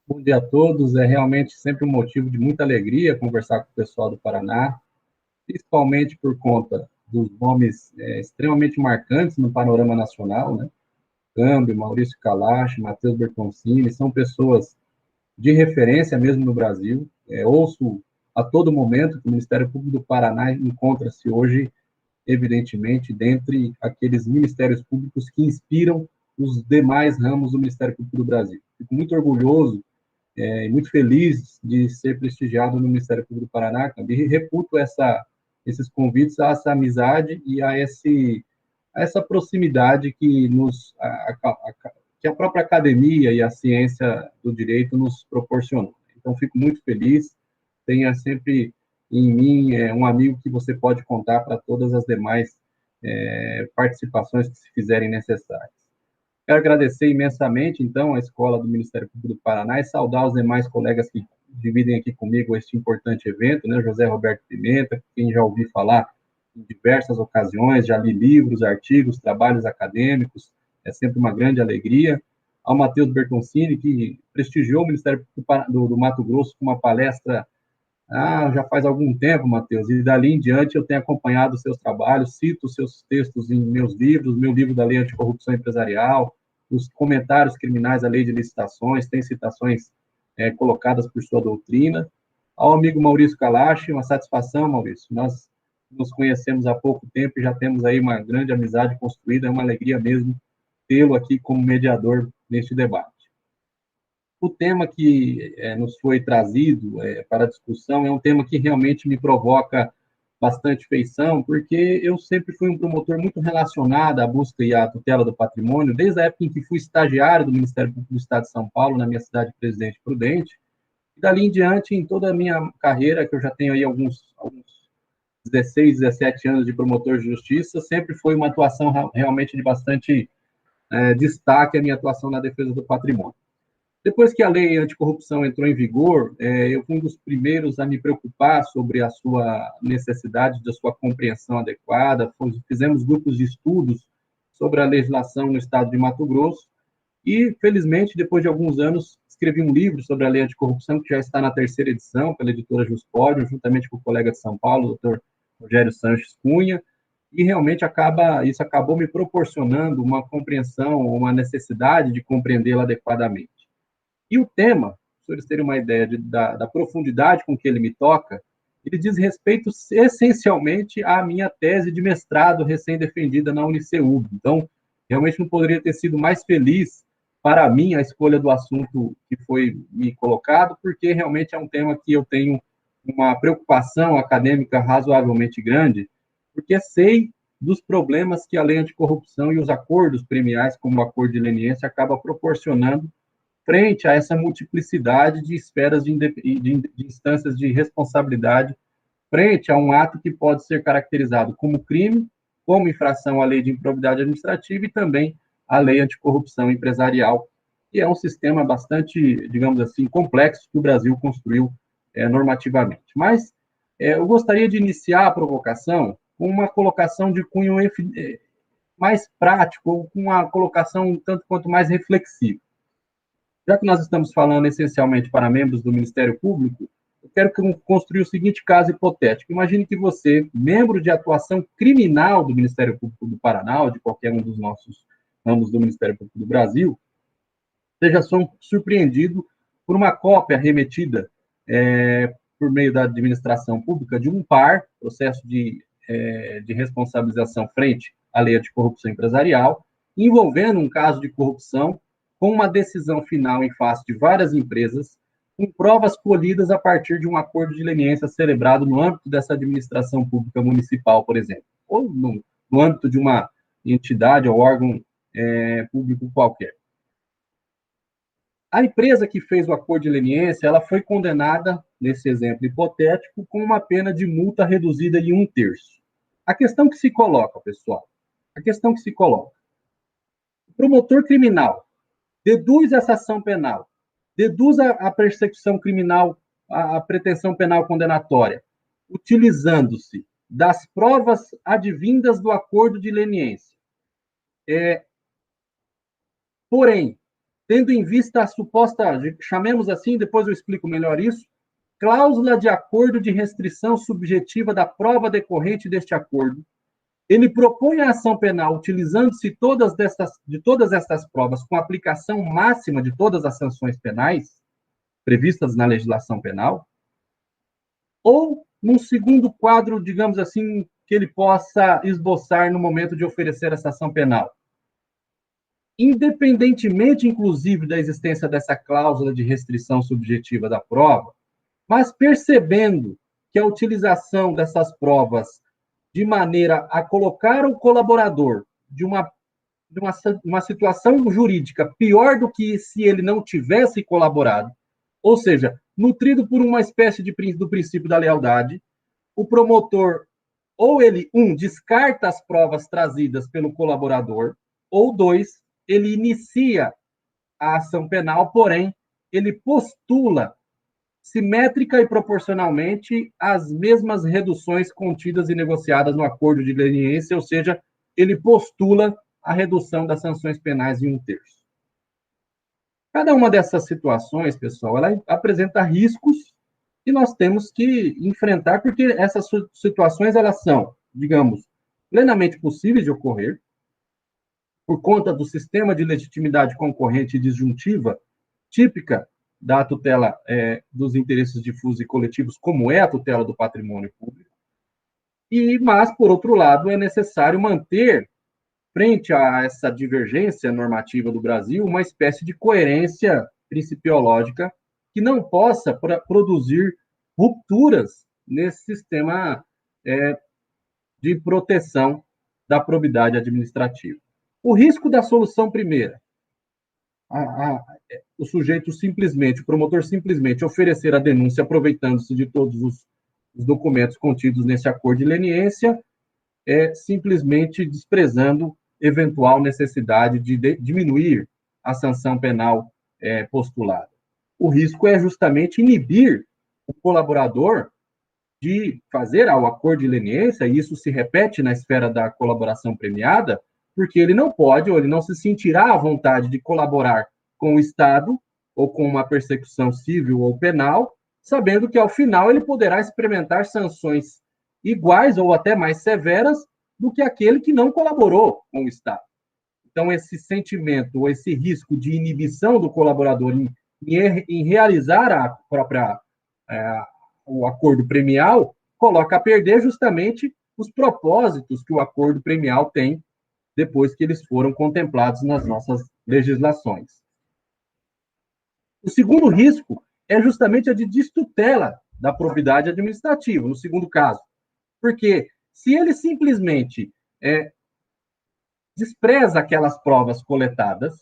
Bom dia a todos. É realmente sempre um motivo de muita alegria conversar com o pessoal do Paraná, principalmente por conta dos nomes extremamente marcantes no panorama nacional, né? Câmbio, Maurício Kalash, Matheus Bertoncini, são pessoas de referência mesmo no Brasil. Ouço a todo momento que o Ministério Público do Paraná encontra-se hoje, evidentemente, dentre aqueles ministérios públicos que inspiram os demais ramos do Ministério Público do Brasil. Fico muito orgulhoso e muito feliz de ser prestigiado no Ministério Público do Paraná, e reputo esses convites a essa amizade e a essa proximidade que que a própria academia e a ciência do direito nos proporcionou. Então, fico muito feliz, tenha sempre em mim um amigo que você pode contar para todas as demais participações que se fizerem necessárias. Quero agradecer imensamente, então, a Escola do Ministério Público do Paraná e saudar os demais colegas que dividem aqui comigo este importante evento, né? José Roberto Pimenta, quem já ouvi falar em diversas ocasiões, já li livros, artigos, trabalhos acadêmicos, é sempre uma grande alegria. Ao Matheus Bertoncini, que prestigiou o Ministério Público do Mato Grosso com uma palestra já faz algum tempo, Matheus, e dali em diante eu tenho acompanhado os seus trabalhos, cito os seus textos em meus livros, meu livro da Lei Anticorrupção Empresarial, os comentários criminais à Lei de Licitações, tem citações colocadas por sua doutrina. Ao amigo Maurício Kalash, uma satisfação, Maurício, nós nos conhecemos há pouco tempo e já temos aí uma grande amizade construída, é uma alegria mesmo tê-lo aqui como mediador neste debate. O tema que nos foi trazido para a discussão é um tema que realmente me provoca bastante feição, porque eu sempre fui um promotor muito relacionado à busca e à tutela do patrimônio, desde a época em que fui estagiário do Ministério Público do Estado de São Paulo, na minha cidade de Presidente Prudente, e dali em diante, em toda a minha carreira, que eu já tenho aí alguns 16, 17 anos de promotor de justiça, sempre foi uma atuação realmente de bastante destaque a minha atuação na defesa do patrimônio. Depois que a lei anticorrupção entrou em vigor, eu fui um dos primeiros a me preocupar sobre a sua necessidade, da sua compreensão adequada. Fizemos grupos de estudos sobre a legislação no estado de Mato Grosso e, felizmente, depois de alguns anos, escrevi um livro sobre a lei anticorrupção, que já está na terceira edição, pela editora Juspódio, juntamente com o colega de São Paulo, o doutor Rogério Sanches Cunha, e realmente isso acabou me proporcionando uma compreensão, uma necessidade de compreendê-la adequadamente. E o tema, para eles terem uma ideia da profundidade com que ele me toca, ele diz respeito essencialmente à minha tese de mestrado recém-defendida na UniCeub. Então, realmente não poderia ter sido mais feliz para mim a escolha do assunto que foi me colocado, porque realmente é um tema que eu tenho uma preocupação acadêmica razoavelmente grande, porque sei dos problemas que a lei anticorrupção e os acordos premiais, como o acordo de leniência, acaba proporcionando frente a essa multiplicidade de esferas de instâncias de responsabilidade, frente a um ato que pode ser caracterizado como crime, como infração à lei de improbidade administrativa e também à lei anticorrupção empresarial, que é um sistema bastante, digamos assim, complexo que o Brasil construiu normativamente. Mas eu gostaria de iniciar a provocação com uma colocação de cunho mais prático, com uma colocação um tanto quanto mais reflexiva. Já que nós estamos falando essencialmente para membros do Ministério Público, eu quero construir o seguinte caso hipotético. Imagine que você, membro de atuação criminal do Ministério Público do Paraná, ou de qualquer um dos nossos ramos do Ministério Público do Brasil, seja surpreendido por uma cópia remetida por meio da administração pública de um processo de responsabilização frente à lei anticorrupção empresarial, envolvendo um caso de corrupção com uma decisão final em face de várias empresas, com provas colhidas a partir de um acordo de leniência celebrado no âmbito dessa administração pública municipal, por exemplo, ou no âmbito de uma entidade ou órgão público qualquer. A empresa que fez o acordo de leniência, ela foi condenada, nesse exemplo hipotético, com uma pena de multa reduzida em 1/3. A questão que se coloca, pessoal, a questão que se coloca, o promotor criminal deduz essa ação penal, deduz a persecução criminal, a pretensão penal condenatória, utilizando-se das provas advindas do acordo de leniência. Porém, tendo em vista a suposta, chamemos assim, depois eu explico melhor isso, cláusula de acordo de restrição subjetiva da prova decorrente deste acordo. Ele propõe a ação penal utilizando-se de todas estas provas com aplicação máxima de todas as sanções penais previstas na legislação penal, ou num segundo quadro, digamos assim, que ele possa esboçar no momento de oferecer essa ação penal. Independentemente, inclusive, da existência dessa cláusula de restrição subjetiva da prova, mas percebendo que a utilização dessas provas de maneira a colocar o colaborador de uma situação jurídica pior do que se ele não tivesse colaborado, ou seja, nutrido por uma espécie do princípio da lealdade, o promotor, ou ele, descarta as provas trazidas pelo colaborador, ou dois, ele inicia a ação penal, porém, ele postula simétrica e proporcionalmente as mesmas reduções contidas e negociadas no acordo de leniência, ou seja, ele postula a redução das sanções penais em 1/3. Cada uma dessas situações, pessoal, ela apresenta riscos que nós temos que enfrentar, porque essas situações, elas são, digamos, plenamente possíveis de ocorrer, por conta do sistema de legitimidade concorrente e disjuntiva, típica da tutela dos interesses difusos e coletivos, como é a tutela do patrimônio público. Mas, por outro lado, é necessário manter, frente a essa divergência normativa do Brasil, uma espécie de coerência principiológica que não possa produzir rupturas nesse sistema de proteção da probidade administrativa. O risco da solução primeira, o sujeito simplesmente, o promotor simplesmente oferecer a denúncia aproveitando-se de todos os documentos contidos nesse acordo de leniência, simplesmente desprezando eventual necessidade de diminuir a sanção penal postulada. O risco é justamente inibir o colaborador de fazer ao acordo de leniência, e isso se repete na esfera da colaboração premiada, porque ele não pode ou ele não se sentirá à vontade de colaborar com o Estado ou com uma persecução civil ou penal, sabendo que, ao final, ele poderá experimentar sanções iguais ou até mais severas do que aquele que não colaborou com o Estado. Então, esse sentimento, ou esse risco de inibição do colaborador em realizar o acordo premial, coloca a perder justamente os propósitos que o acordo premial tem depois que eles foram contemplados nas nossas legislações. O segundo risco é justamente a de destutela da probidade administrativa, no segundo caso. Porque se ele simplesmente despreza aquelas provas coletadas,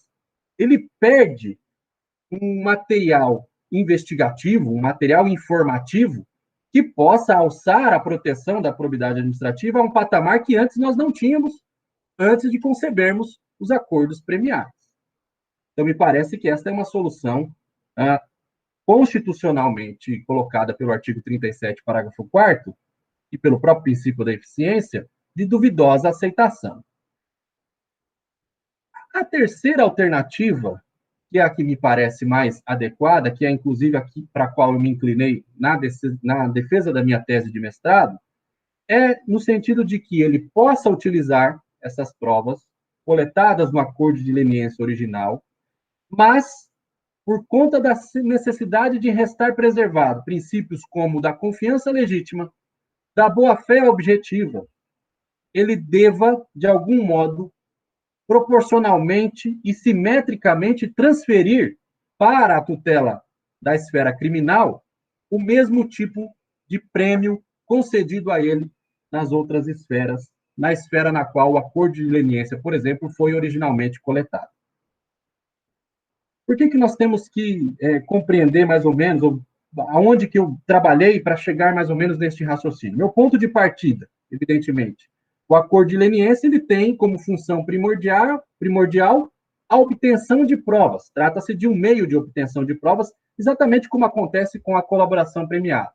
ele perde um material investigativo, um material informativo, que possa alçar a proteção da probidade administrativa a um patamar que antes nós não tínhamos, antes de concebermos os acordos premiados. Então, me parece que esta é uma solução constitucionalmente colocada pelo artigo 37, parágrafo 4º, e pelo próprio princípio da eficiência, de duvidosa aceitação. A terceira alternativa, que é a que me parece mais adequada, que é inclusive aqui para a qual eu me inclinei na defesa da minha tese de mestrado, é no sentido de que ele possa utilizar essas provas coletadas no acordo de leniência original, mas, por conta da necessidade de restar preservado princípios como da confiança legítima, da boa-fé objetiva, ele deva, de algum modo, proporcionalmente e simetricamente transferir para a tutela da esfera criminal o mesmo tipo de prêmio concedido a ele nas outras esferas, na esfera na qual o acordo de leniência, por exemplo, foi originalmente coletado. Por que nós temos que compreender mais ou menos aonde que eu trabalhei para chegar mais ou menos neste raciocínio? Meu ponto de partida, evidentemente, o acordo de leniência ele tem como função primordial a obtenção de provas. Trata-se de um meio de obtenção de provas, exatamente como acontece com a colaboração premiada.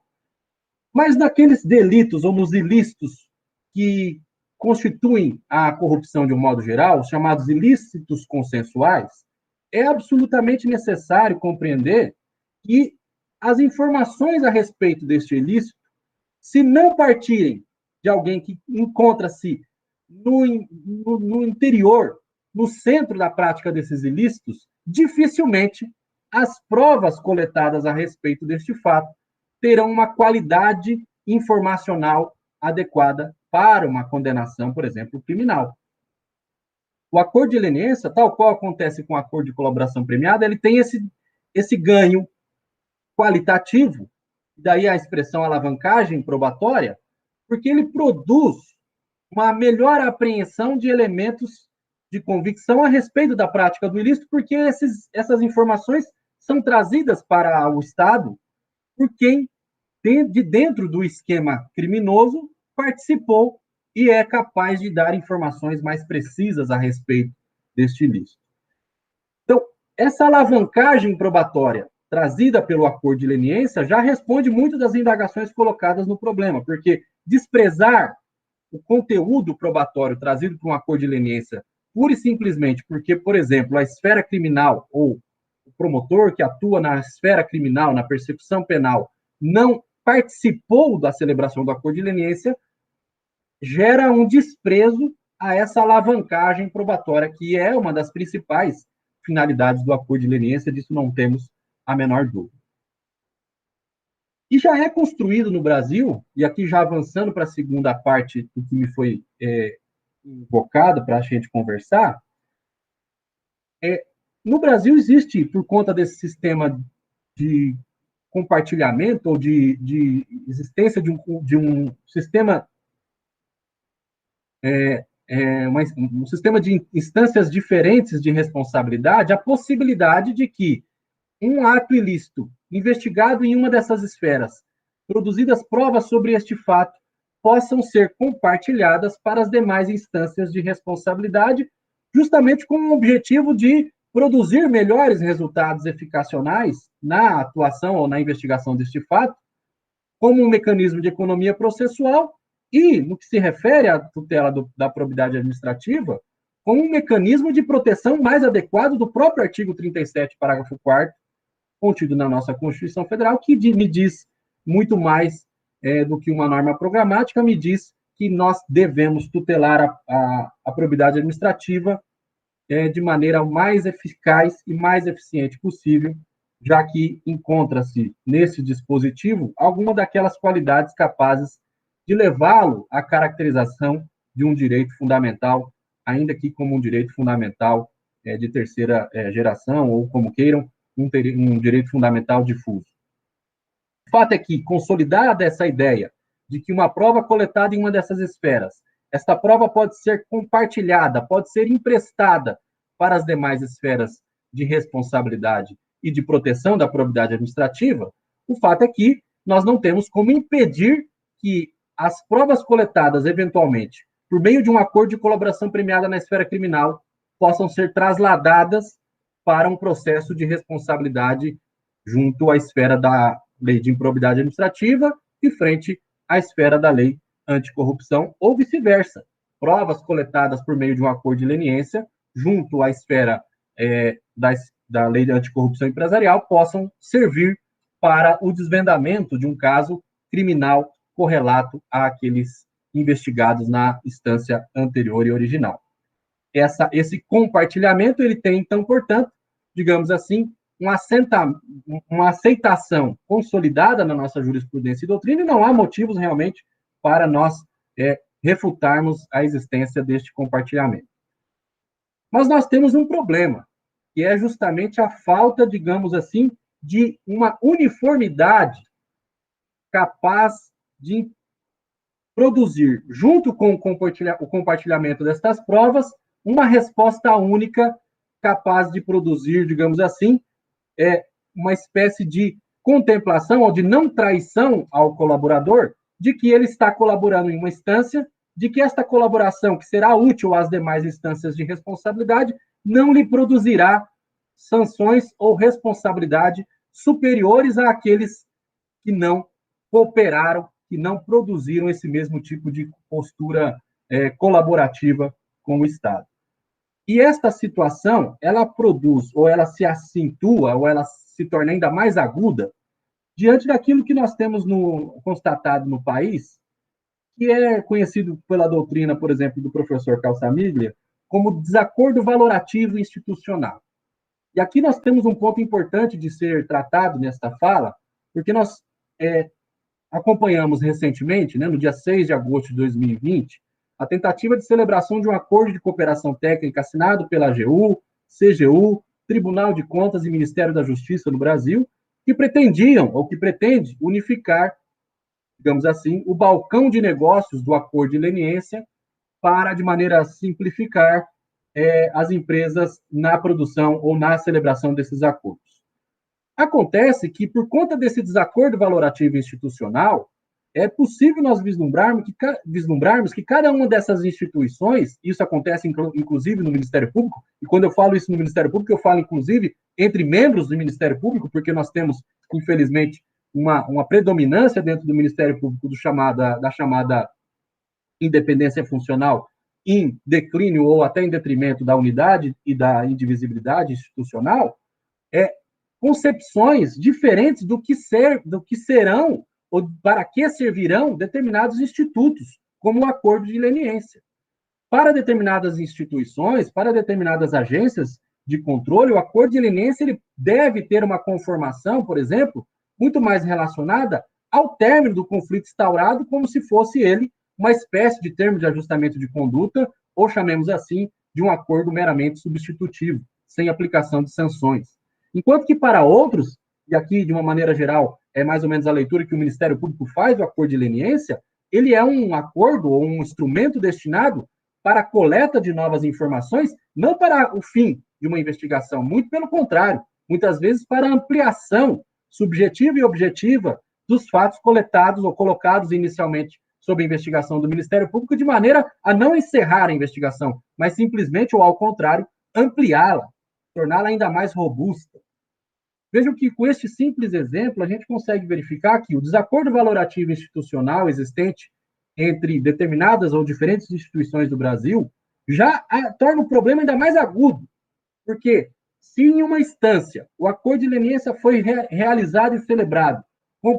Mas naqueles delitos ou nos ilícitos que constituem a corrupção de um modo geral, chamados ilícitos consensuais, é absolutamente necessário compreender que as informações a respeito deste ilícito, se não partirem de alguém que encontra-se no interior, no centro da prática desses ilícitos, dificilmente as provas coletadas a respeito deste fato terão uma qualidade informacional adequada para uma condenação, por exemplo, criminal. O acordo de leniência, tal qual acontece com o acordo de colaboração premiada, ele tem esse ganho qualitativo, daí a expressão alavancagem probatória, porque ele produz uma melhor apreensão de elementos de convicção a respeito da prática do ilícito, porque essas informações são trazidas para o Estado por quem, de dentro do esquema criminoso, participou e é capaz de dar informações mais precisas a respeito deste ilícito. Então, essa alavancagem probatória trazida pelo acordo de leniência já responde muito das indagações colocadas no problema, porque desprezar o conteúdo probatório trazido por um acordo de leniência pura e simplesmente porque, por exemplo, a esfera criminal ou o promotor que atua na esfera criminal, na persecução penal, não participou da celebração do acordo de leniência, gera um desprezo a essa alavancagem probatória, que é uma das principais finalidades do acordo de leniência, disso não temos a menor dúvida. E já é construído no Brasil, e aqui já avançando para a segunda parte do que me foi invocado para a gente conversar, no Brasil existe, por conta desse sistema de compartilhamento ou de existência de um sistema um sistema de instâncias diferentes de responsabilidade, a possibilidade de que um ato ilícito investigado em uma dessas esferas, produzidas provas sobre este fato, possam ser compartilhadas para as demais instâncias de responsabilidade, justamente com o objetivo de produzir melhores resultados eficacionais na atuação ou na investigação deste fato, como um mecanismo de economia processual e, no que se refere à tutela da probidade administrativa, como um mecanismo de proteção mais adequado do próprio artigo 37, parágrafo 4º, contido na nossa Constituição Federal, que me diz muito mais do que uma norma programática, me diz que nós devemos tutelar a probidade administrativa de maneira mais eficaz e mais eficiente possível, já que encontra-se nesse dispositivo alguma daquelas qualidades capazes de levá-lo à caracterização de um direito fundamental, ainda que como um direito fundamental de terceira geração, ou como queiram, um direito fundamental difuso. O fato é que, consolidada essa ideia de que uma prova coletada em uma dessas esferas, esta prova pode ser compartilhada, pode ser emprestada para as demais esferas de responsabilidade e de proteção da probidade administrativa, o fato é que nós não temos como impedir que as provas coletadas, eventualmente, por meio de um acordo de colaboração premiada na esfera criminal, possam ser trasladadas para um processo de responsabilidade junto à esfera da lei de improbidade administrativa e frente à esfera da lei anticorrupção, ou vice-versa. Provas coletadas por meio de um acordo de leniência junto à esfera da lei de anticorrupção empresarial possam servir para o desvendamento de um caso criminal correlato àqueles investigados na instância anterior e original. Esse compartilhamento, ele tem, então, portanto, digamos assim, uma aceitação consolidada na nossa jurisprudência e doutrina, e não há motivos realmente para nós refutarmos a existência deste compartilhamento. Mas nós temos um problema, que é justamente a falta, digamos assim, de uma uniformidade capaz de produzir, junto com o compartilhamento destas provas, uma resposta única capaz de produzir, digamos assim, uma espécie de contemplação ou de não traição ao colaborador de que ele está colaborando em uma instância, de que esta colaboração, que será útil às demais instâncias de responsabilidade, não lhe produzirá sanções ou responsabilidade superiores àqueles que não cooperaram, que não produziram esse mesmo tipo de postura colaborativa com o Estado. E esta situação, ela produz, ou ela se acentua, ou ela se torna ainda mais aguda, diante daquilo que nós temos constatado no país, que é conhecido pela doutrina, por exemplo, do professor Calçamiglia, como desacordo valorativo institucional. E aqui nós temos um ponto importante de ser tratado nesta fala, porque nós acompanhamos recentemente, no dia 6 de agosto de 2020, a tentativa de celebração de um acordo de cooperação técnica assinado pela AGU, CGU, Tribunal de Contas e Ministério da Justiça do Brasil, que pretendiam, ou que pretende, unificar, digamos assim, o balcão de negócios do acordo de leniência para, de maneira a simplificar, as empresas na produção ou na celebração desses acordos. Acontece que, por conta desse desacordo valorativo institucional, é possível nós vislumbrarmos que cada uma dessas instituições, isso acontece inclusive no Ministério Público, e quando eu falo isso no Ministério Público, eu falo inclusive entre membros do Ministério Público, porque nós temos, infelizmente, uma predominância dentro do Ministério Público da chamada independência funcional em declínio ou até em detrimento da unidade e da indivisibilidade institucional, concepções diferentes do que serão ou para que servirão determinados institutos, como o acordo de leniência. Para determinadas instituições, para determinadas agências de controle, o acordo de leniência ele deve ter uma conformação, por exemplo, muito mais relacionada ao término do conflito instaurado, como se fosse ele uma espécie de termo de ajustamento de conduta, ou chamemos assim, de um acordo meramente substitutivo, sem aplicação de sanções. Enquanto que para outros, e aqui de uma maneira geral é mais ou menos a leitura que o Ministério Público faz do acordo de leniência, ele é um acordo ou um instrumento destinado para a coleta de novas informações, não para o fim de uma investigação, muito pelo contrário, muitas vezes para a ampliação subjetiva e objetiva dos fatos coletados ou colocados inicialmente sob a investigação do Ministério Público, de maneira a não encerrar a investigação, mas simplesmente, ou ao contrário, ampliá-la, torná-la ainda mais robusta. Vejam que, com este simples exemplo, a gente consegue verificar que o desacordo valorativo institucional existente entre determinadas ou diferentes instituições do Brasil já torna o problema ainda mais agudo, porque se em uma instância o acordo de leniência foi realizado e celebrado, como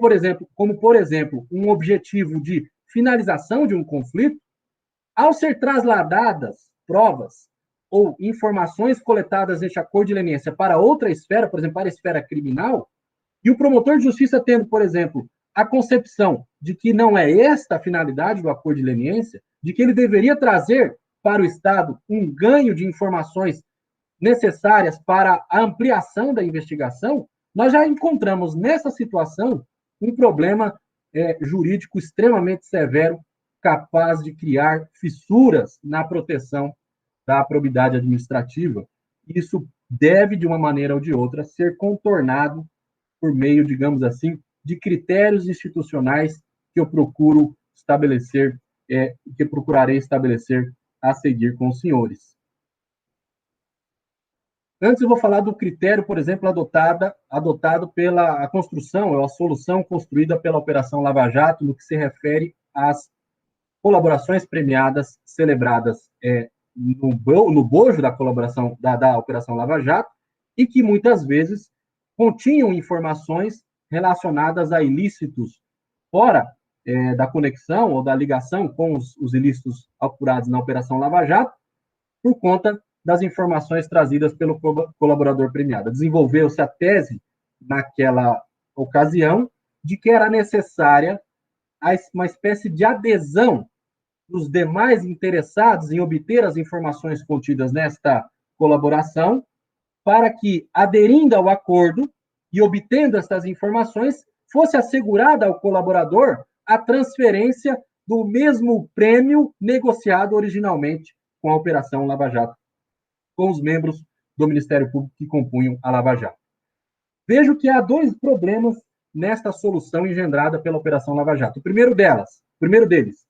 por exemplo, um objetivo de finalização de um conflito, ao ser trasladadas provas ou informações coletadas neste acordo de leniência para outra esfera, por exemplo, para a esfera criminal, e o promotor de justiça tendo, por exemplo, a concepção de que não é esta a finalidade do acordo de leniência, de que ele deveria trazer para o Estado um ganho de informações necessárias para a ampliação da investigação, nós já encontramos nessa situação um problema jurídico extremamente severo, capaz de criar fissuras na proteção da probidade administrativa. Isso deve, de uma maneira ou de outra, ser contornado por meio, digamos assim, de critérios institucionais que eu procuro estabelecer, que procurarei estabelecer a seguir com os senhores. Antes eu vou falar do critério, por exemplo, adotado pela construção, ou a solução construída pela Operação Lava Jato, no que se refere às colaborações premiadas celebradas no bojo da colaboração da Operação Lava Jato, e que muitas vezes continham informações relacionadas a ilícitos fora da conexão ou da ligação com os ilícitos apurados na Operação Lava Jato, por conta das informações trazidas pelo colaborador premiado. Desenvolveu-se a tese, naquela ocasião, de que era necessária uma espécie de adesão dos demais interessados em obter as informações contidas nesta colaboração, para que, aderindo ao acordo e obtendo estas informações, fosse assegurada ao colaborador a transferência do mesmo prêmio negociado originalmente com a Operação Lava Jato, com os membros do Ministério Público que compunham a Lava Jato. Vejo que há dois problemas nesta solução engendrada pela Operação Lava Jato. O primeiro deles,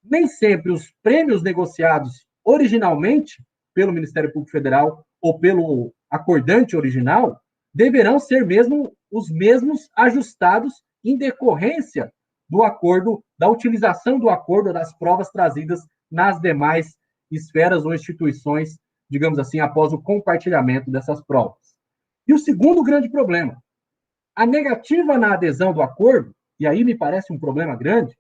nem sempre os prêmios negociados originalmente pelo Ministério Público Federal ou pelo acordante original deverão ser mesmo os mesmos ajustados em decorrência do acordo, da utilização do acordo das provas trazidas nas demais esferas ou instituições digamos assim, após o compartilhamento dessas provas. E o segundo grande problema, a negativa na adesão do acordo, e aí me parece um problema grande,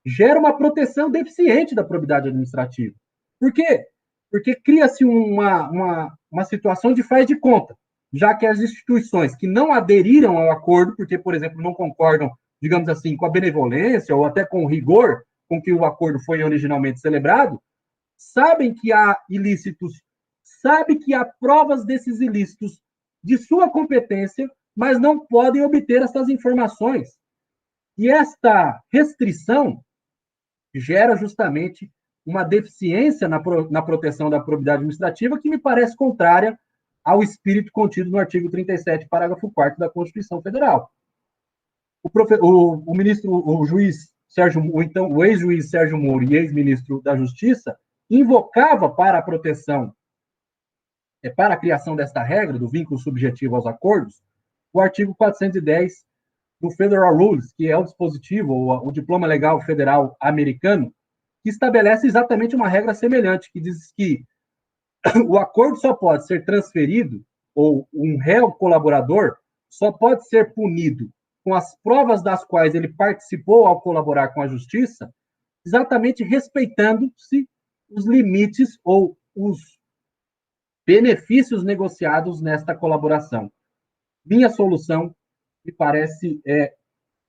gera uma proteção deficiente da probidade administrativa. Por quê? Porque cria-se uma situação de faz de conta, já que as instituições que não aderiram ao acordo, porque, por exemplo, não concordam, digamos assim, com a benevolência ou até com o rigor com que o acordo foi originalmente celebrado, sabem que há ilícitos, sabem que há provas desses ilícitos de sua competência, mas não podem obter essas informações. E esta restrição gera justamente uma deficiência na proteção da probidade administrativa que me parece contrária ao espírito contido no artigo 37, parágrafo 4º da Constituição Federal. O ministro, o juiz Sérgio, então o ex-juiz Sérgio Moro e ex-ministro da Justiça invocava para a proteção, para a criação desta regra do vínculo subjetivo aos acordos, o artigo 410 do Federal Rules, que é o dispositivo, o diploma legal federal americano, que estabelece exatamente uma regra semelhante, que diz que o acordo só pode ser transferido, ou um réu colaborador só pode ser punido com as provas das quais ele participou ao colaborar com a justiça, exatamente respeitando-se os limites ou os benefícios negociados nesta colaboração. Minha solução me parece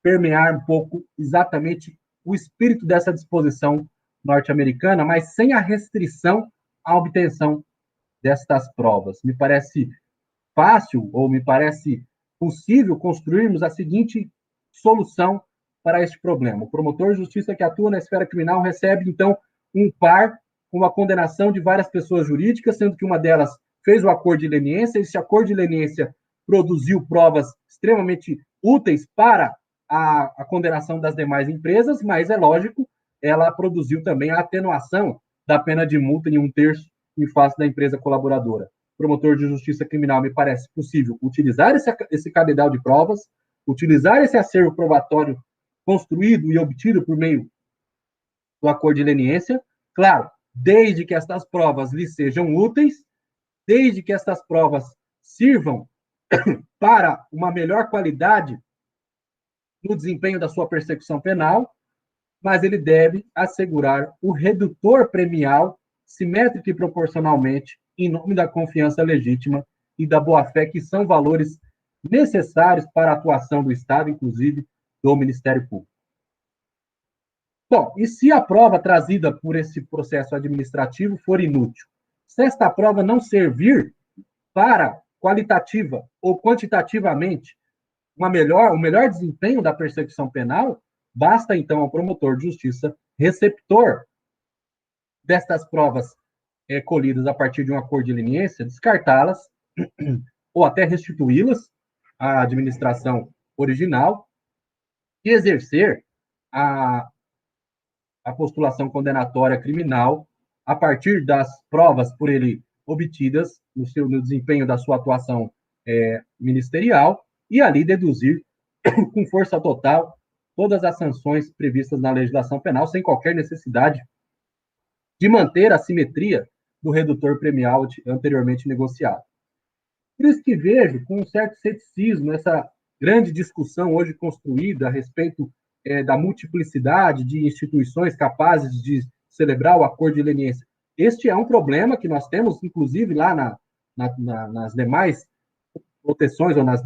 permear um pouco exatamente o espírito dessa disposição norte-americana, mas sem a restrição à obtenção destas provas. Me parece fácil, ou me parece possível construirmos a seguinte solução para este problema. O promotor de justiça que atua na esfera criminal recebe, então, um par com a condenação de várias pessoas jurídicas, sendo que uma delas fez o acordo de leniência, esse acordo de leniência produziu provas extremamente úteis para a condenação das demais empresas, mas, é lógico, ela produziu também a atenuação da pena de multa em 1/3 em face da empresa colaboradora. Promotor de justiça criminal, me parece possível utilizar esse cabedal de provas, utilizar esse acervo probatório construído e obtido por meio do acordo de leniência, claro, desde que estas provas lhe sejam úteis, desde que estas provas sirvam para uma melhor qualidade no desempenho da sua persecução penal, mas ele deve assegurar o redutor premial simétrico e proporcionalmente em nome da confiança legítima e da boa-fé, que são valores necessários para a atuação do Estado, inclusive do Ministério Público. Bom, e se a prova trazida por esse processo administrativo for inútil? Se esta prova não servir para qualitativa ou quantitativamente um melhor desempenho da persecução penal, basta então ao promotor de justiça receptor destas provas colhidas a partir de um acordo de leniência, descartá-las ou até restituí-las à administração original e exercer a postulação condenatória criminal a partir das provas por ele obtidas no desempenho da sua atuação ministerial e ali deduzir com força total todas as sanções previstas na legislação penal, sem qualquer necessidade de manter a simetria do redutor premial anteriormente negociado. Por isso que vejo com um certo ceticismo essa grande discussão hoje construída a respeito da multiplicidade de instituições capazes de celebrar o acordo de leniência. Este é um problema que nós temos, inclusive, lá nas demais proteções ou nos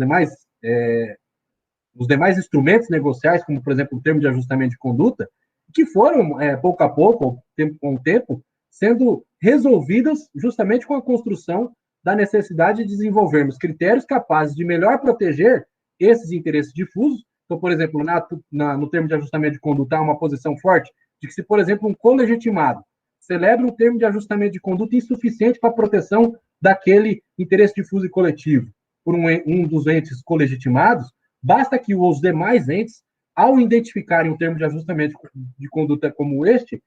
demais instrumentos negociais, como, por exemplo, o termo de ajustamento de conduta, que foram, pouco a pouco, com o tempo, sendo resolvidas justamente com a construção da necessidade de desenvolvermos critérios capazes de melhor proteger esses interesses difusos. Então, por exemplo, no termo de ajustamento de conduta, há uma posição forte de que se, por exemplo, um colegitimado celebra um termo de ajustamento de conduta insuficiente para a proteção daquele interesse difuso e coletivo por um dos entes colegitimados, basta que os demais entes, ao identificarem um termo de ajustamento de conduta como este,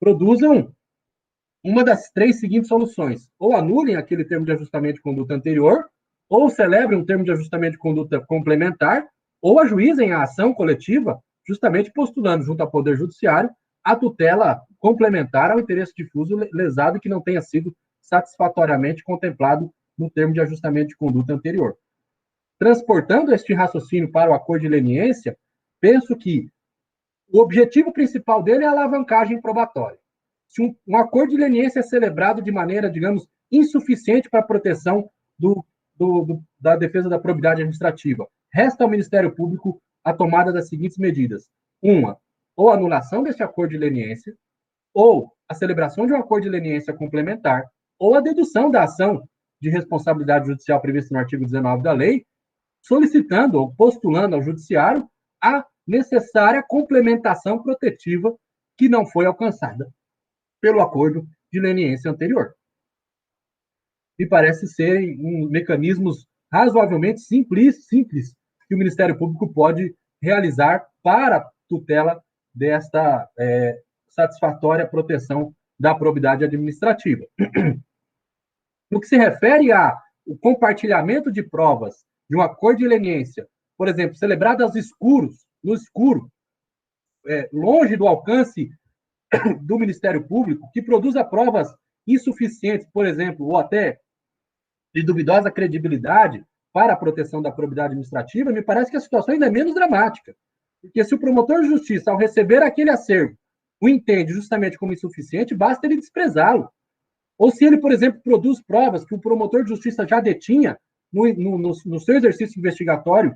produzam uma das 3 seguintes soluções. Ou anulem aquele termo de ajustamento de conduta anterior, ou celebrem um termo de ajustamento de conduta complementar, ou ajuizem a ação coletiva, justamente postulando junto ao Poder Judiciário a tutela complementar ao interesse difuso lesado que não tenha sido satisfatoriamente contemplado no termo de ajustamento de conduta anterior. Transportando este raciocínio para o acordo de leniência, penso que o objetivo principal dele é a alavancagem probatória. Se um acordo de leniência é celebrado de maneira, digamos, insuficiente para a proteção da defesa da probidade administrativa, resta ao Ministério Público a tomada das seguintes medidas. Uma, ou a anulação deste acordo de leniência, ou a celebração de um acordo de leniência complementar, ou a dedução da ação de responsabilidade judicial prevista no artigo 19 da lei, solicitando ou postulando ao judiciário a necessária complementação protetiva que não foi alcançada pelo acordo de leniência anterior. Me parece serem mecanismos razoavelmente simples que o Ministério Público pode realizar para tutela desta satisfatória proteção da probidade administrativa. No que se refere ao compartilhamento de provas de um acordo de leniência, por exemplo, celebrado no escuro, longe do alcance do Ministério Público, que produza provas insuficientes, por exemplo, ou até de duvidosa credibilidade para a proteção da probidade administrativa, me parece que a situação ainda é menos dramática. Porque se o promotor de justiça, ao receber aquele acervo, o entende justamente como insuficiente, basta ele desprezá-lo. Ou se ele, por exemplo, produz provas que o promotor de justiça já detinha no seu exercício investigatório,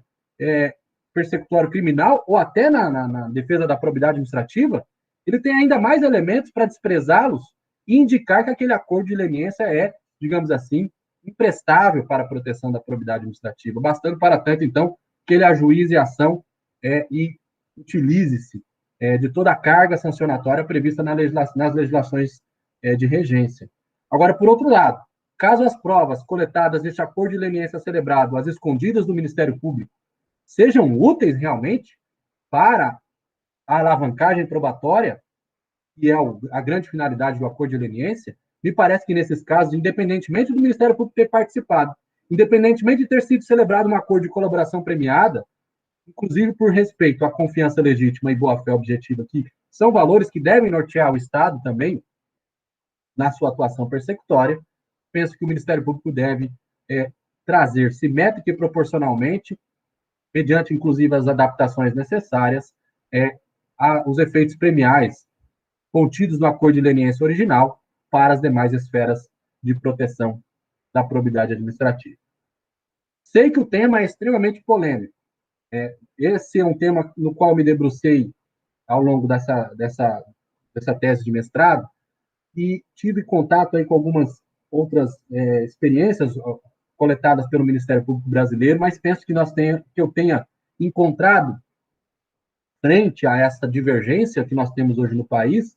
persecutório criminal, ou até na defesa da probidade administrativa, ele tem ainda mais elementos para desprezá-los e indicar que aquele acordo de leniência é, digamos assim, imprestável para a proteção da probidade administrativa, bastando para tanto, então, que ele ajuize a ação e utilize-se de toda a carga sancionatória prevista nas legislações de regência. Agora, por outro lado, caso as provas coletadas neste acordo de leniência celebrado, às escondidas do Ministério Público, sejam úteis realmente para a alavancagem probatória, que é a grande finalidade do acordo de leniência, me parece que nesses casos, independentemente do Ministério Público ter participado, independentemente de ter sido celebrado um acordo de colaboração premiada, inclusive por respeito à confiança legítima e boa-fé objetiva, que são valores que devem nortear o Estado também na sua atuação persecutória, penso que o Ministério Público deve trazer simétrica e proporcionalmente, mediante inclusive as adaptações necessárias, os efeitos premiais contidos no acordo de leniência original para as demais esferas de proteção da probidade administrativa. Sei que o tema é extremamente polêmico. Esse é um tema no qual me debrucei ao longo dessa tese de mestrado e tive contato aí com algumas outras experiências coletadas pelo Ministério Público Brasileiro, mas penso que eu tenha encontrado, frente a essa divergência que nós temos hoje no país,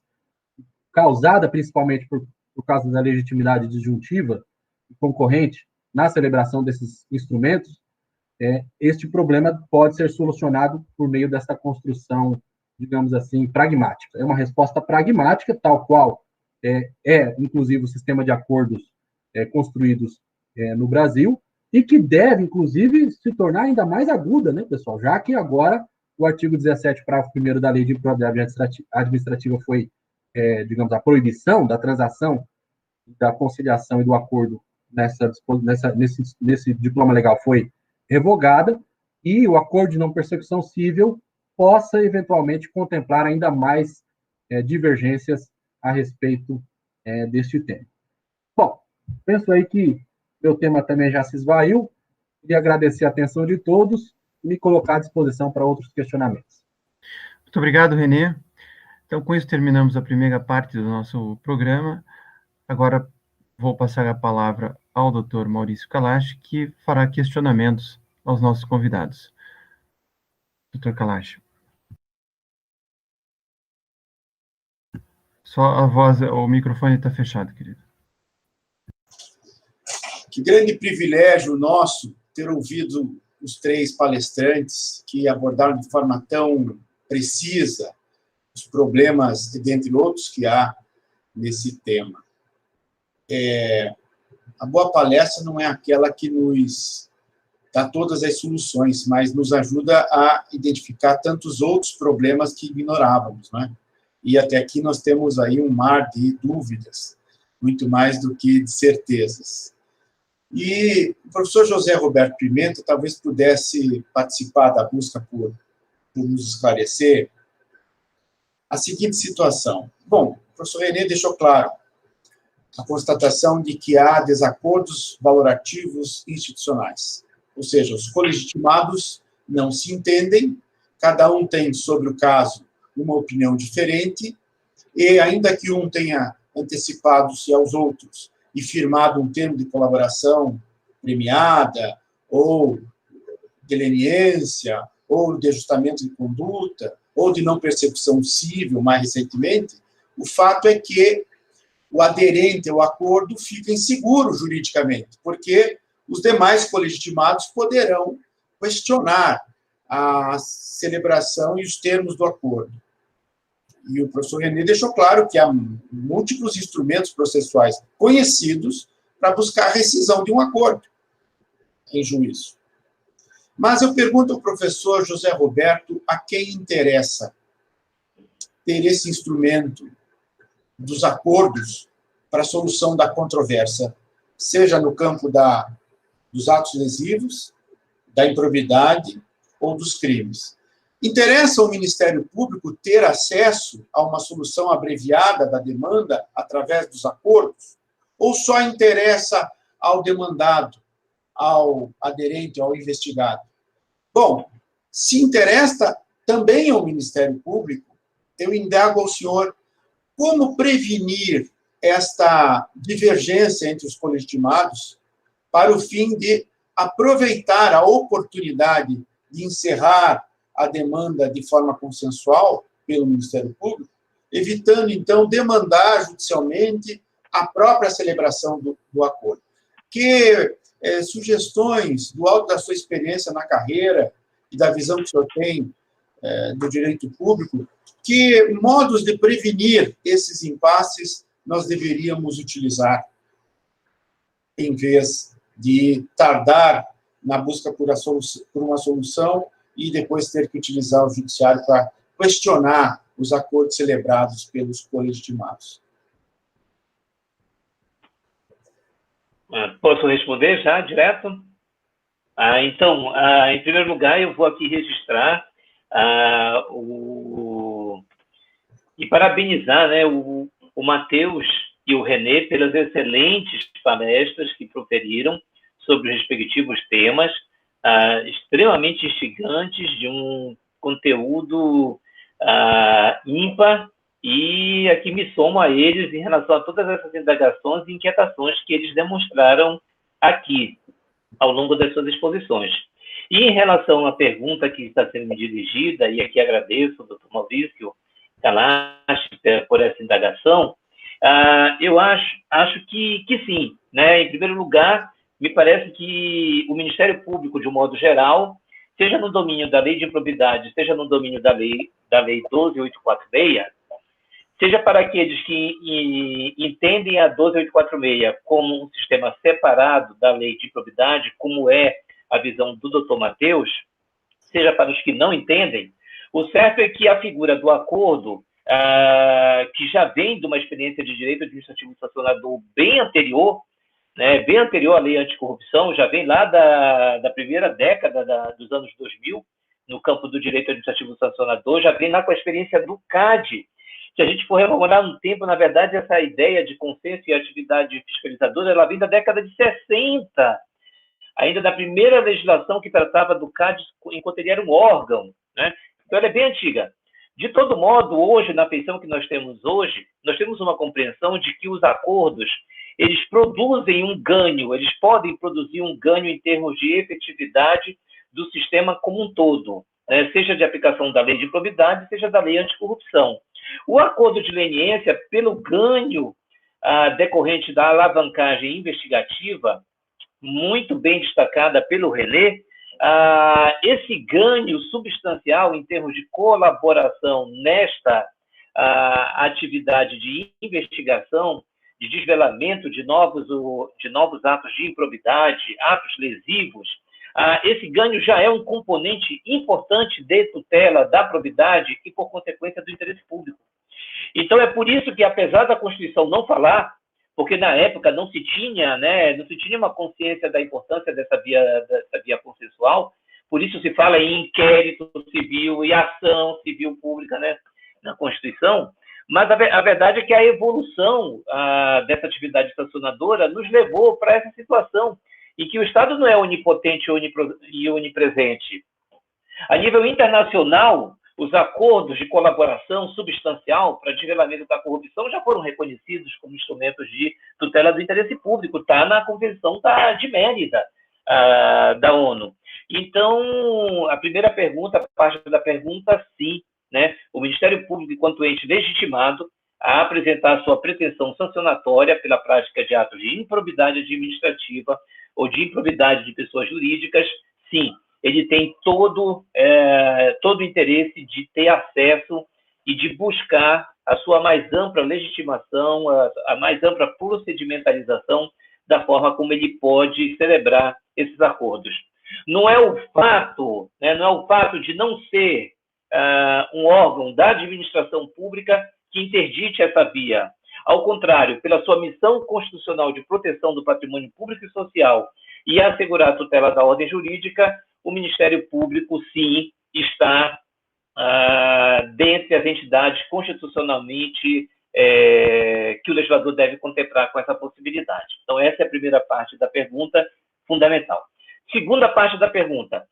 causada principalmente por causa da legitimidade disjuntiva e concorrente na celebração desses instrumentos, este problema pode ser solucionado por meio dessa construção, digamos assim, pragmática. É uma resposta pragmática, tal qual inclusive, o sistema de acordos construídos no Brasil, e que deve, inclusive, se tornar ainda mais aguda, né, pessoal? Já que agora o artigo 17, parágrafo 1º da Lei de Improbidade Administrativa foi, digamos, a proibição da transação, da conciliação e do acordo nesse diploma legal foi revogada, e o acordo de não persecução civil possa, eventualmente, contemplar ainda mais divergências a respeito deste tema. Bom, penso aí que meu tema também já se esvaiu. Queria agradecer a atenção de todos e me colocar à disposição para outros questionamentos. Muito obrigado, Renê. Então, com isso, terminamos a primeira parte do nosso programa. Agora, vou passar a palavra ao Dr. Maurício Kalash, que fará questionamentos aos nossos convidados. Dr. Kalash. Só a voz, o microfone está fechado, querido. Que grande privilégio nosso ter ouvido os três palestrantes que abordaram de forma tão precisa os problemas, dentre outros, que há nesse tema. A boa palestra não é aquela que nos dá todas as soluções, mas nos ajuda a identificar tantos outros problemas que ignorávamos, né? E até aqui nós temos aí um mar de dúvidas. muito mais do que de certezas. E o professor José Roberto Pimenta talvez pudesse participar da busca por nos esclarecer a seguinte situação. Bom, o professor René deixou claro a constatação de que há desacordos valorativos institucionais, ou seja, os colegitimados não se entendem, cada um tem sobre o caso uma opinião diferente, e ainda que um tenha antecipado-se aos outros e firmado um termo de colaboração premiada, ou de leniência, ou de ajustamento de conduta, ou de não percepção civil, mais recentemente, o fato é que o aderente ao acordo fica inseguro juridicamente, porque os demais colegitimados poderão questionar a celebração e os termos do acordo. E o professor René deixou claro que há múltiplos instrumentos processuais conhecidos para buscar a rescisão de um acordo em juízo. Mas eu pergunto ao professor José Roberto a quem interessa ter esse instrumento dos acordos para a solução da controvérsia, seja no campo dos atos lesivos, da improbidade ou dos crimes. Interessa ao Ministério Público ter acesso a uma solução abreviada da demanda através dos acordos? Ou só interessa ao demandado, ao aderente, ao investigado? Bom, se interessa também ao Ministério Público, eu indago ao senhor como prevenir esta divergência entre os colegitimados para o fim de aproveitar a oportunidade de encerrar a demanda de forma consensual pelo Ministério Público, evitando, então, demandar judicialmente a própria celebração do acordo. Que sugestões, do alto da sua experiência na carreira e da visão que o senhor tem do direito público, que modos de prevenir esses impasses nós deveríamos utilizar, em vez de tardar na busca por uma solução e depois ter que utilizar o judiciário para questionar os acordos celebrados pelos colegitimados. Posso responder já, direto? Então, em primeiro lugar, eu vou aqui registrar e parabenizar, né, o Matheus e o René pelas excelentes palestras que proferiram sobre os respectivos temas, extremamente instigantes, de um conteúdo ímpar, e aqui me somo a eles em relação a todas essas indagações e inquietações que eles demonstraram aqui, ao longo das suas exposições. E em relação à pergunta que está sendo me dirigida, e aqui agradeço ao doutor Maurício Kalash por essa indagação, eu acho que sim, né? Em primeiro lugar, me parece que o Ministério Público, de um modo geral, seja no domínio da lei de improbidade, seja no domínio da lei 12.846, seja para aqueles que entendem a 12.846 como um sistema separado da lei de improbidade, como é a visão do doutor Matheus, seja para os que não entendem, o certo é que a figura do acordo, que já vem de uma experiência de direito administrativo sancionador bem anterior, né, bem anterior à lei anticorrupção, já vem lá da primeira década dos anos 2000, no campo do direito administrativo sancionador, já vem lá com a experiência do CAD. Se a gente for rememorar no tempo, na verdade, essa ideia de consenso e atividade fiscalizadora, ela vem da década de 60, ainda da primeira legislação que tratava do CAD enquanto ele era um órgão, né? Então, ela é bem antiga. De todo modo, hoje, na feição que nós temos hoje, nós temos uma compreensão de que os acordos, eles produzem um ganho, eles podem produzir um ganho em termos de efetividade do sistema como um todo, né? Seja de aplicação da lei de improbidade, seja da lei anticorrupção. O acordo de leniência, pelo ganho decorrente da alavancagem investigativa, muito bem destacada pelo René, esse ganho substancial em termos de colaboração nesta atividade de investigação, de desvelamento de novos atos de improbidade, atos lesivos, esse ganho já é um componente importante de tutela da probidade e, por consequência, do interesse público. Então, é por isso que, apesar da Constituição não falar, porque na época não se tinha, né, não se tinha uma consciência da importância dessa via consensual, por isso se fala em inquérito civil e ação civil pública, né, na Constituição, mas a verdade é que a evolução dessa atividade sancionadora nos levou para essa situação em que o Estado não é onipotente e onipresente. A nível internacional, os acordos de colaboração substancial para desvelamento da corrupção já foram reconhecidos como instrumentos de tutela do interesse público, está na Convenção de Mérida, da ONU. Então, a primeira pergunta, a parte da pergunta, sim, né? O Ministério Público, enquanto ente legitimado a apresentar sua pretensão sancionatória pela prática de atos de improbidade administrativa ou de improbidade de pessoas jurídicas, sim, ele tem todo o interesse de ter acesso e de buscar a sua mais ampla legitimação, a mais ampla procedimentalização da forma como ele pode celebrar esses acordos. Não é o fato, né, não é o fato de não ser um órgão da administração pública que interdite essa via. Ao contrário, pela sua missão constitucional de proteção do patrimônio público e social e assegurar a tutela da ordem jurídica, o Ministério Público, sim, está dentre as entidades constitucionalmente que o legislador deve contemplar com essa possibilidade. Então, essa é a primeira parte da pergunta, fundamental. Segunda parte da pergunta: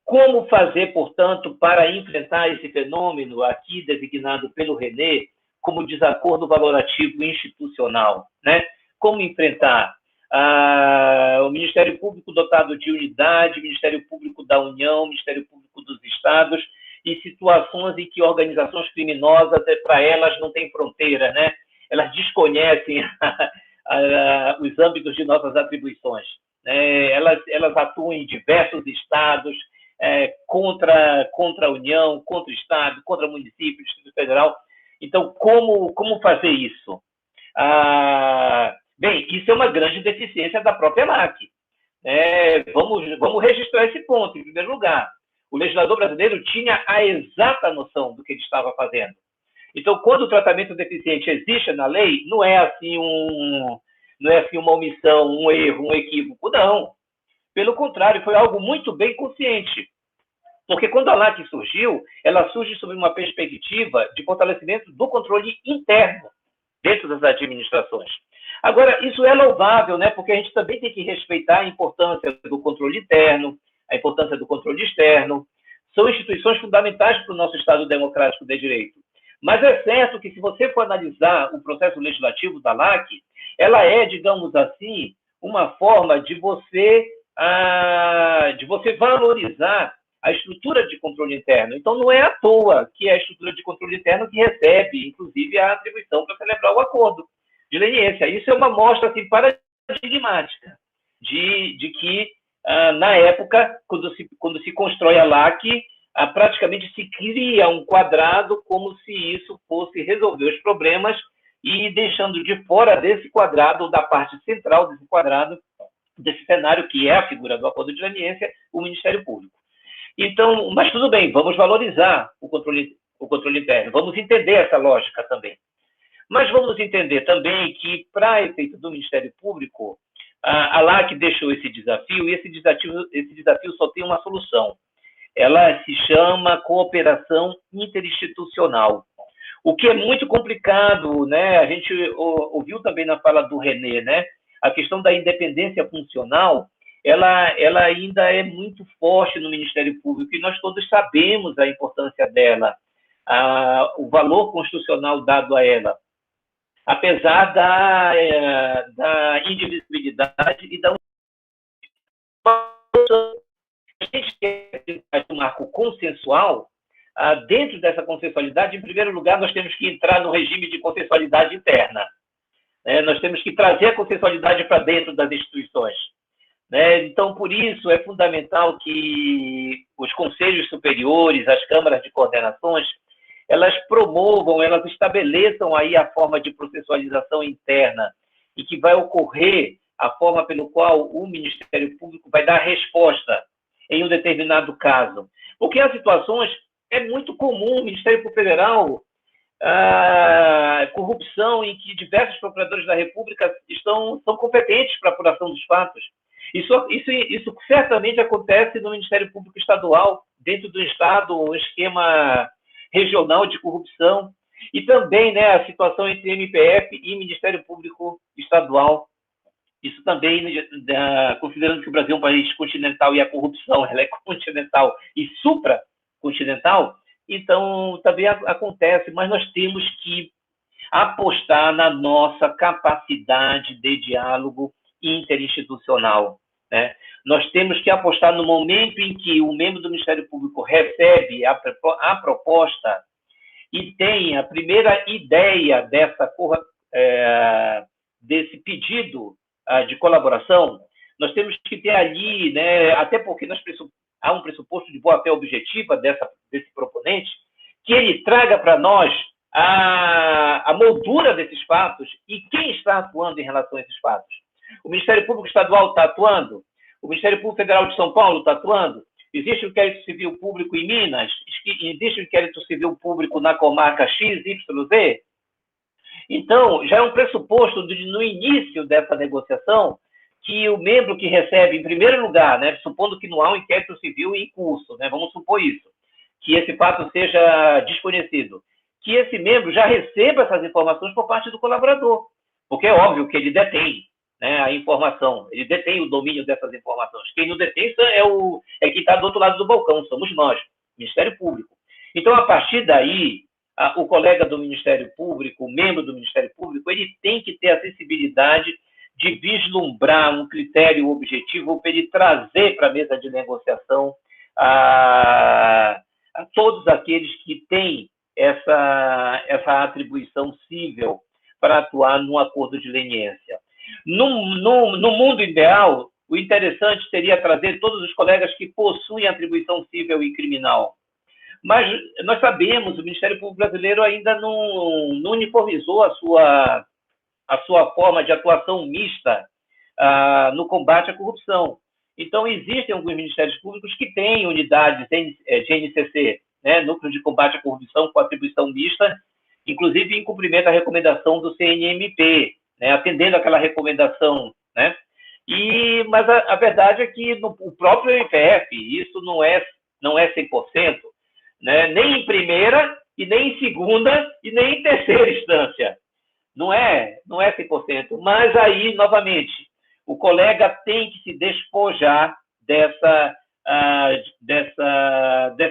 como fazer, portanto, para enfrentar esse fenômeno aqui designado pelo René como desacordo valorativo institucional, né? Como enfrentar o Ministério Público dotado de unidade, Ministério Público da União, Ministério Público dos Estados, e situações em que organizações criminosas, para elas, não tem fronteira, né? Elas desconhecem os âmbitos de nossas atribuições. Elas atuam em diversos estados, contra a União, contra o Estado, contra o município, Distrito Federal. Então, como fazer isso? Bem, isso é uma grande deficiência da própria LAC. Vamos registrar esse ponto, em primeiro lugar. O legislador brasileiro tinha a exata noção do que ele estava fazendo. Então, quando o tratamento deficiente existe na lei, não é assim uma omissão, um erro, um equívoco, não. Pelo contrário, foi algo muito bem consciente. Porque quando a LAC surgiu, ela surge sob uma perspectiva de fortalecimento do controle interno dentro das administrações. Agora, isso é louvável, né? Porque a gente também tem que respeitar a importância do controle interno, a importância do controle externo. São instituições fundamentais para o nosso Estado democrático de direito. Mas é certo que, se você for analisar o processo legislativo da LAC, ela é, digamos assim, uma forma de você valorizar a estrutura de controle interno. Então, não é à toa que é a estrutura de controle interno que recebe, inclusive, a atribuição para celebrar o acordo de leniência. Isso é uma mostra assim, paradigmática de que, na época, quando se constrói a LAC, praticamente se cria um quadrado como se isso fosse resolver os problemas e deixando de fora desse quadrado, ou da parte central desse quadrado, desse cenário, que é a figura do acordo de leniência, o Ministério Público. Então, mas tudo bem, vamos valorizar o controle interno, vamos entender essa lógica também. Mas vamos entender também que, para efeito do Ministério Público, a LAC deixou esse desafio, e esse desafio só tem uma solução. Ela se chama cooperação interinstitucional. O que é muito complicado, né? A gente ouviu também na fala do René, né? A questão da independência funcional, ela ainda é muito forte no Ministério Público, e nós todos sabemos a importância dela, o valor constitucional dado a ela, apesar da indivisibilidade e da a gente quer um marco consensual. Dentro dessa consensualidade, em primeiro lugar, nós temos que entrar no regime de consensualidade interna. Nós temos que trazer a consensualidade para dentro das instituições. Então, por isso, é fundamental que os conselhos superiores, as câmaras de coordenações, elas promovam, elas estabeleçam aí a forma de processualização interna, e que vai ocorrer a forma pelo qual o Ministério Público vai dar resposta em um determinado caso. Porque há situações, é muito comum o Ministério Público Federal corrupção em que diversos procuradores da República são competentes para a apuração dos fatos. Isso certamente acontece no Ministério Público Estadual, dentro do Estado, um esquema regional de corrupção, e também, né, a situação entre MPF e Ministério Público Estadual. Isso também, considerando que o Brasil é um país continental e a corrupção ela é continental e supracontinental, então também acontece, mas nós temos que apostar na nossa capacidade de diálogo interinstitucional, né? Nós temos que apostar no momento em que o membro do Ministério Público recebe a proposta e tem a primeira ideia desse pedido de colaboração, nós temos que ter ali, né, até porque há um pressuposto de boa-fé objetiva desse proponente, que ele traga para nós a moldura desses fatos e quem está atuando em relação a esses fatos. O Ministério Público Estadual está atuando? O Ministério Público Federal de São Paulo está atuando? Existe um inquérito civil público em Minas? Existe um inquérito civil público na comarca XYZ? Então, já é um pressuposto no início dessa negociação que o membro que recebe, em primeiro lugar, né, supondo que não há um inquérito civil em curso, né, vamos supor isso, que esse fato seja desconhecido, que esse membro já receba essas informações por parte do colaborador, porque é óbvio que ele detém, né, a informação, ele detém o domínio dessas informações. Quem não detém é quem está do outro lado do balcão, somos nós, Ministério Público. Então, a partir daí, o colega do Ministério Público, o membro do Ministério Público, ele tem que ter a sensibilidade de vislumbrar um critério objetivo para ele trazer para a mesa de negociação a todos aqueles que têm essa atribuição cível para atuar num acordo de leniência. No mundo ideal, o interessante seria trazer todos os colegas que possuem atribuição cível e criminal. Mas nós sabemos, o Ministério Público Brasileiro ainda não uniformizou a sua forma de atuação mista no combate à corrupção. Então, existem alguns ministérios públicos que têm unidades de NCC, né, Núcleo de Combate à Corrupção com atribuição mista, inclusive em cumprimento à recomendação do CNMP, né, atendendo aquela recomendação, né? Mas a verdade é que o próprio MPF, isso não é 100%, né? Nem em primeira, e nem em segunda, e nem em terceira instância. Não é 100%. Mas aí, novamente, o colega tem que se despojar dessa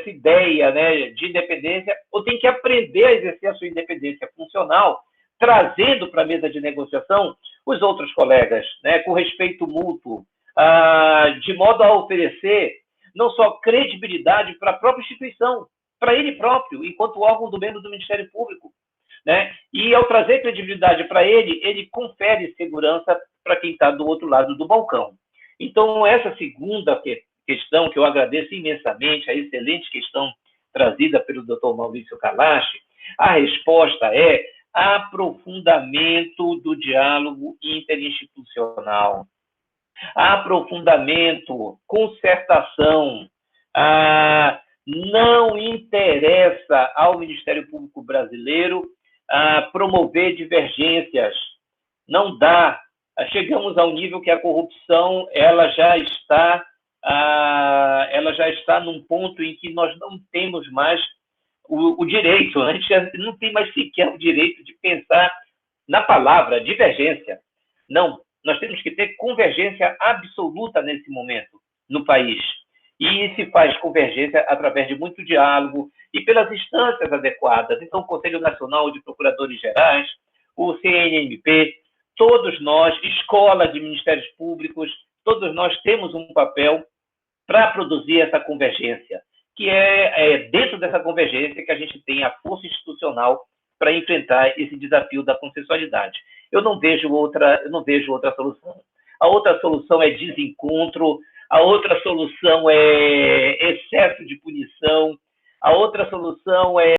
ideia, né, de independência, ou tem que aprender a exercer a sua independência funcional, trazendo para a mesa de negociação os outros colegas, né, com respeito mútuo, de modo a oferecer não só credibilidade para a própria instituição, para ele próprio, enquanto órgão do membro do Ministério Público, né? E ao trazer credibilidade para ele confere segurança para quem está do outro lado do balcão. Então, essa segunda questão, que eu agradeço imensamente, a excelente questão trazida pelo Dr. Maurício Kalash, a resposta é aprofundamento do diálogo interinstitucional, aprofundamento, concertação. Não interessa ao Ministério Público Brasileiro promover divergências. Não dá. Chegamos ao nível que a corrupção ela já está num ponto em que nós não temos mais o direito, a gente não tem mais sequer o direito de pensar na palavra divergência. Não, nós temos que ter convergência absoluta nesse momento no país. E se faz convergência através de muito diálogo e pelas instâncias adequadas. Então, o Conselho Nacional de Procuradores Gerais, o CNMP, todos nós, escola de ministérios públicos, todos nós temos um papel para produzir essa convergência, que é dentro dessa convergência que a gente tem a força institucional para enfrentar esse desafio da consensualidade. Eu não vejo outra solução. A outra solução é desencontro, a outra solução é excesso de punição, a outra solução é